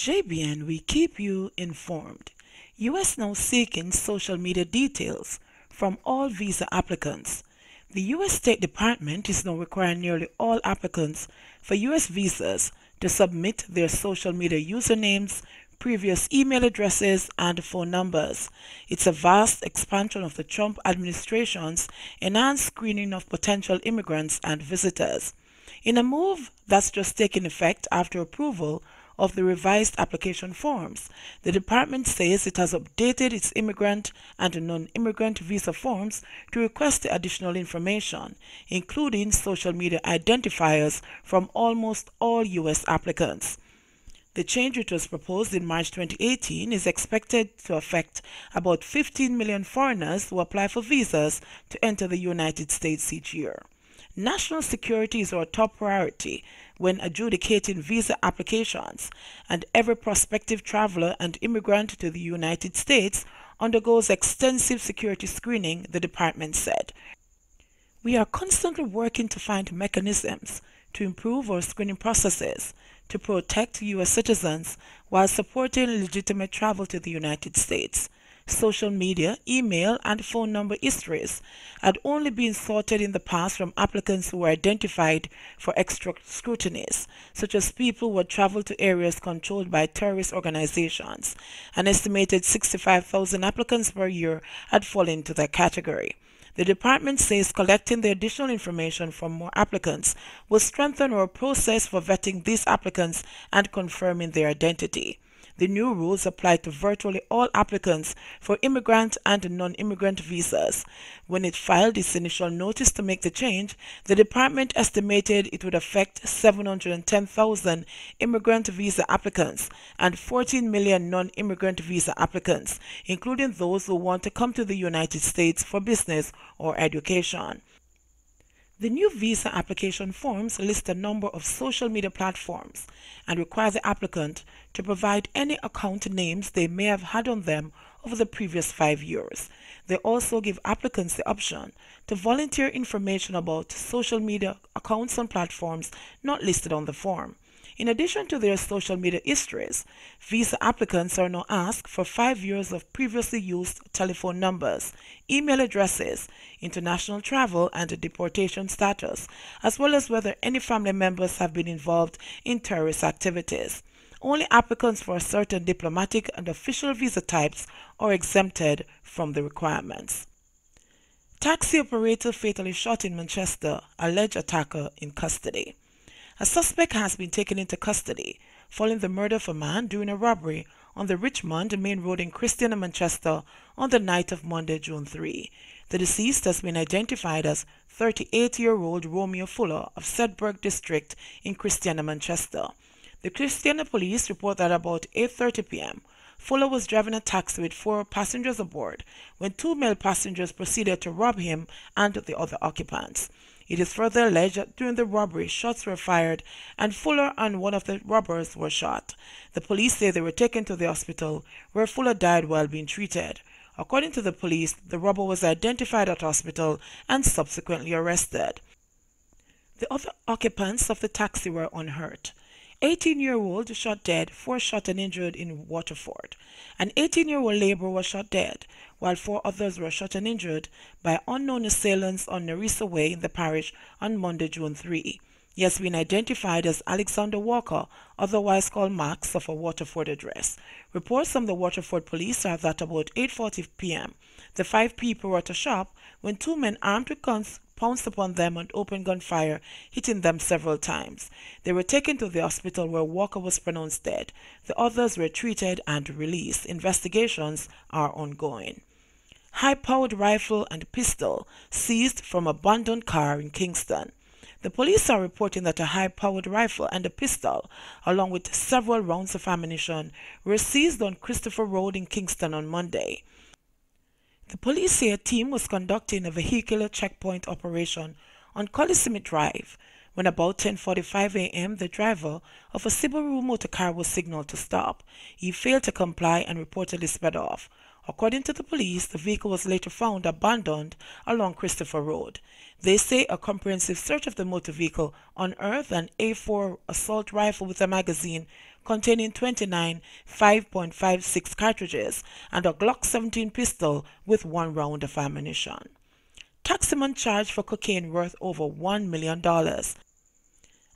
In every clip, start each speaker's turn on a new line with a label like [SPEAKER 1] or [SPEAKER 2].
[SPEAKER 1] JBN, we keep you informed. U.S. now seeking social media details from all visa applicants. The U.S. State Department is now requiring nearly all applicants for U.S. visas to submit their social media usernames, previous email addresses, and phone numbers. It's a vast expansion of the Trump administration's enhanced screening of potential immigrants and visitors. In a move that's just taken effect after approval of the revised application forms, the department says it has updated its immigrant and non-immigrant visa forms to request additional information, including social media identifiers from almost all U.S. applicants. The change, which was proposed in March 2018, is expected to affect about 15 million foreigners who apply for visas to enter the United States each year. National security is our top priority when adjudicating visa applications, and every prospective traveler and immigrant to the United States undergoes extensive security screening, the department said. We are constantly working to find mechanisms to improve our screening processes to protect U.S. citizens while supporting legitimate travel to the United States. Social media, email, and phone number histories had only been sorted in the past from applicants who were identified for extra scrutinies, such as people who had traveled to areas controlled by terrorist organizations. An estimated 65,000 applicants per year had fallen into that category. The department says collecting the additional information from more applicants will strengthen our process for vetting these applicants and confirming their identity. The new rules apply to virtually all applicants for immigrant and non-immigrant visas. When it filed its initial notice to make the change, the department estimated it would affect 710,000 immigrant visa applicants and 14 million non-immigrant visa applicants, including those who want to come to the United States for business or education. The new visa application forms list a number of social media platforms and require the applicant to provide any account names they may have had on them over the previous 5 years. They also give applicants the option to volunteer information about social media accounts on platforms not listed on the form. In addition to their social media histories, visa applicants are now asked for 5 years of previously used telephone numbers, email addresses, international travel and deportation status, as well as whether any family members have been involved in terrorist activities. Only applicants for certain diplomatic and official visa types are exempted from the requirements. Taxi operator fatally shot in Manchester, alleged attacker in custody. A suspect has been taken into custody following the murder of a man during a robbery on the Richmond Main Road in Christiana, Manchester on the night of Monday, June 3. The deceased has been identified as 38-year-old Romeo Fuller of Sedberg District in Christiana, Manchester. The Christiana police report that about 8:30 p.m., Fuller was driving a taxi with 4 passengers aboard when 2 male passengers proceeded to rob him and the other occupants. It is further alleged that during the robbery, shots were fired and Fuller and one of the robbers were shot. The police say they were taken to the hospital where Fuller died while being treated. According to the police, the robber was identified at hospital and subsequently arrested. The other occupants of the taxi were unhurt. 18-year-old shot dead, 4 shot and injured in Waterford. An 18-year-old laborer was shot dead, while 4 others were shot and injured by unknown assailants on Nerissa Way in the parish on Monday, June 3. He has been identified as Alexander Walker, otherwise called Max, of a Waterford address. Reports from the Waterford police are that about 8:40 p.m., the 5 people were at a shop when 2 men armed with guns pounced upon them and opened gunfire, hitting them several times. They were taken to the hospital where Walker was pronounced dead. The others were treated and released. Investigations are ongoing. High-powered rifle and pistol seized from abandoned car in Kingston. The police are reporting that a high-powered rifle and a pistol, along with several rounds of ammunition, were seized on Christopher Road in Kingston on Monday. The police say a team was conducting a vehicular checkpoint operation on Collissimit Drive when about 10:45 a.m. the driver of a Subaru motorcar was signaled to stop. He failed to comply and reportedly sped off. According to the police, the vehicle was later found abandoned along Christopher Road. They say a comprehensive search of the motor vehicle unearthed an A4 assault rifle with a magazine containing 29 5.56 cartridges and a Glock 17 pistol with 1 round of ammunition. Taximan charged for cocaine worth over $1 million.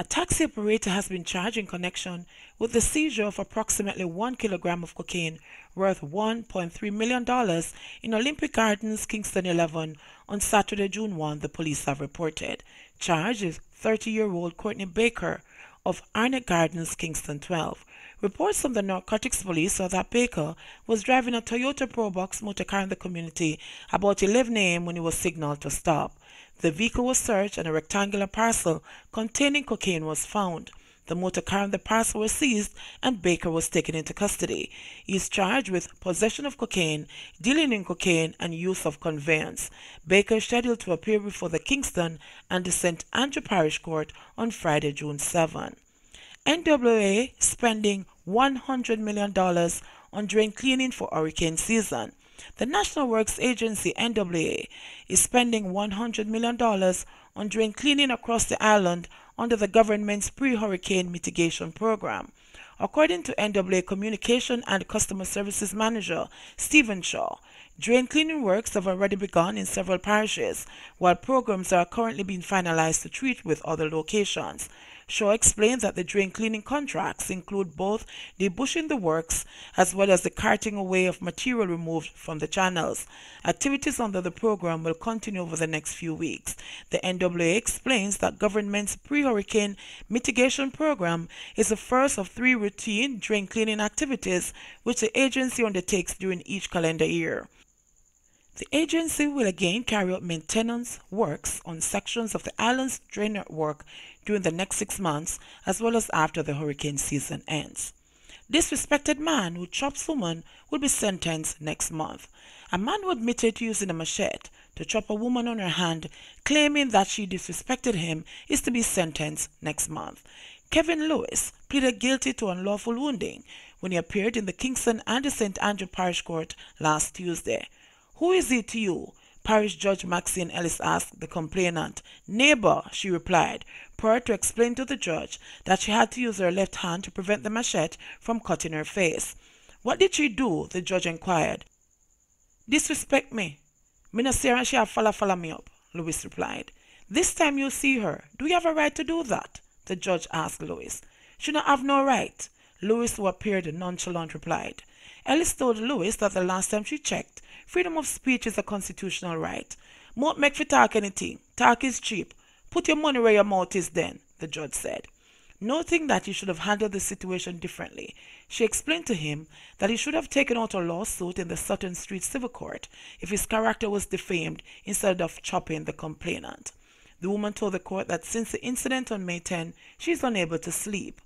[SPEAKER 1] A taxi operator has been charged in connection with the seizure of approximately 1 kilogram of cocaine worth $1.3 million in Olympic Gardens, Kingston 11 on Saturday, June 1, the police have reported. Charged is 30-year-old Courtney Baker of Arnett Gardens, Kingston 12. Reports from the Narcotics Police saw that Baker was driving a Toyota Probox motor car in the community about 11 a.m. when he was signaled to stop. The vehicle was searched and a rectangular parcel containing cocaine was found. The motor car and the parcel were seized and Baker was taken into custody. He is charged with possession of cocaine, dealing in cocaine, and use of conveyance. Baker is scheduled to appear before the Kingston and the St. Andrew Parish Court on Friday, June 7. NWA spending $100 million on drain cleaning for hurricane season. The National Works Agency, NWA, is spending $100 million on drain cleaning across the island under the government's pre-hurricane mitigation program. According to NWA Communication and Customer Services Manager Stephen Shaw, drain cleaning works have already begun in several parishes, while programs are currently being finalized to treat with other locations. Shaw explained that the drain cleaning contracts include both debushing the works as well as the carting away of material removed from the channels. Activities under the program will continue over the next few weeks. The NWA explains that government's pre-hurricane mitigation program is the first of 3 routine drain cleaning activities which the agency undertakes during each calendar year. The agency will again carry out maintenance works on sections of the island's drain network during the next 6 months, as well as after the hurricane season ends. Disrespected man who chops woman will be sentenced next month. A man who admitted to using a machete to chop a woman on her hand, claiming that she disrespected him, is to be sentenced next month. Kevin Lewis pleaded guilty to unlawful wounding when he appeared in the Kingston and the St. Andrew Parish Court last Tuesday. "Who is he to you?" Parish Judge Maxine Ellis asked the complainant. "Neighbor," she replied, prior to explain to the judge that she had to use her left hand to prevent the machete from cutting her face. "What did she do?" the judge inquired. "Disrespect me. Me no see her and she have follow me up," Lewis replied. "This time you see her, do you have a right to do that?" the judge asked Lewis. "She not have no right," Lewis, who appeared nonchalant, replied. Ellis told Lewis that the last time she checked, freedom of speech is a constitutional right. "Mouth make fi talk anything. Talk is cheap. Put your money where your mouth is then," the judge said. Noting that he should have handled the situation differently, she explained to him that he should have taken out a lawsuit in the Sutton Street Civil Court if his character was defamed instead of chopping the complainant. The woman told the court that since the incident on May 10, she is unable to sleep.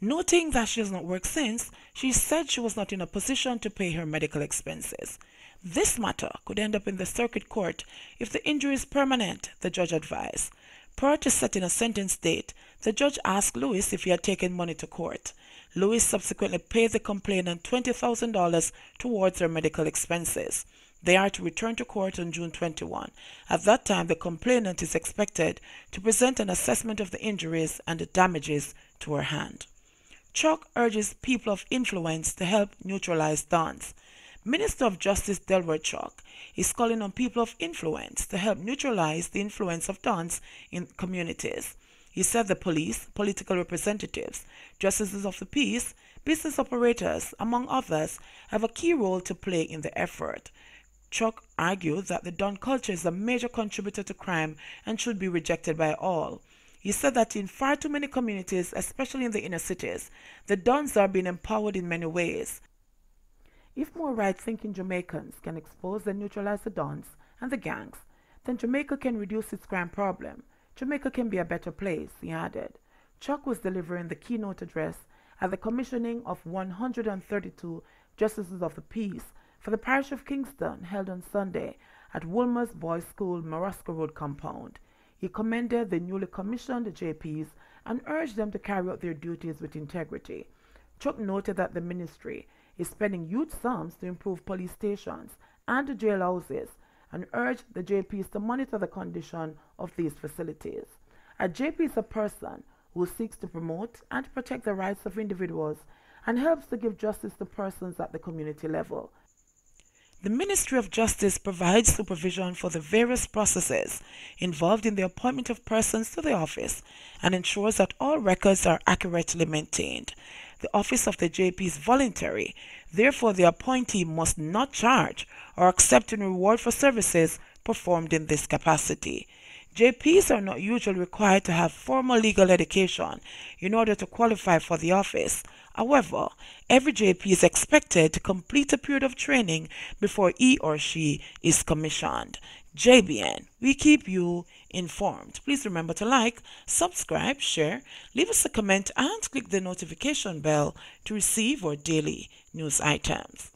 [SPEAKER 1] Noting that she has not worked since, she said she was not in a position to pay her medical expenses. This matter could end up in the circuit court if the injury is permanent, the judge advised. Prior to setting a sentence date, the judge asked Lewis if he had taken money to court. Lewis subsequently paid the complainant $20,000 towards her medical expenses. They are to return to court on June 21. At that time, the complainant is expected to present an assessment of the injuries and the damages to her hand. Chuck urges people of influence to help neutralize dons. Minister of Justice Delroy Chuck is calling on people of influence to help neutralize the influence of dons in communities. He said the police, political representatives, justices of the peace, business operators, among others, have a key role to play in the effort. Chuck argued that the don culture is a major contributor to crime and should be rejected by all. He said that in far too many communities, especially in the inner cities, the dons are being empowered in many ways. If more right-thinking Jamaicans can expose and neutralize the dons and the gangs, then Jamaica can reduce its crime problem. Jamaica can be a better place, he added. Chuck was delivering the keynote address at the commissioning of 132 Justices of the Peace for the parish of Kingston held on Sunday at Woolmer's Boys' School, Morosco Road compound. He commended the newly commissioned JPs and urged them to carry out their duties with integrity. Chuck noted that the ministry is spending huge sums to improve police stations and the jail houses and urged the JPs to monitor the condition of these facilities. A JP is a person who seeks to promote and protect the rights of individuals and helps to give justice to persons at the community level. The Ministry of Justice provides supervision for the various processes involved in the appointment of persons to the office and ensures that all records are accurately maintained. The office of the JP is voluntary, therefore the appointee must not charge or accept any reward for services performed in this capacity. JPs are not usually required to have formal legal education in order to qualify for the office. However, every JP is expected to complete a period of training before he or she is commissioned. JBN, we keep you informed. Please remember to like, subscribe, share, leave us a comment and click the notification bell to receive our daily news items.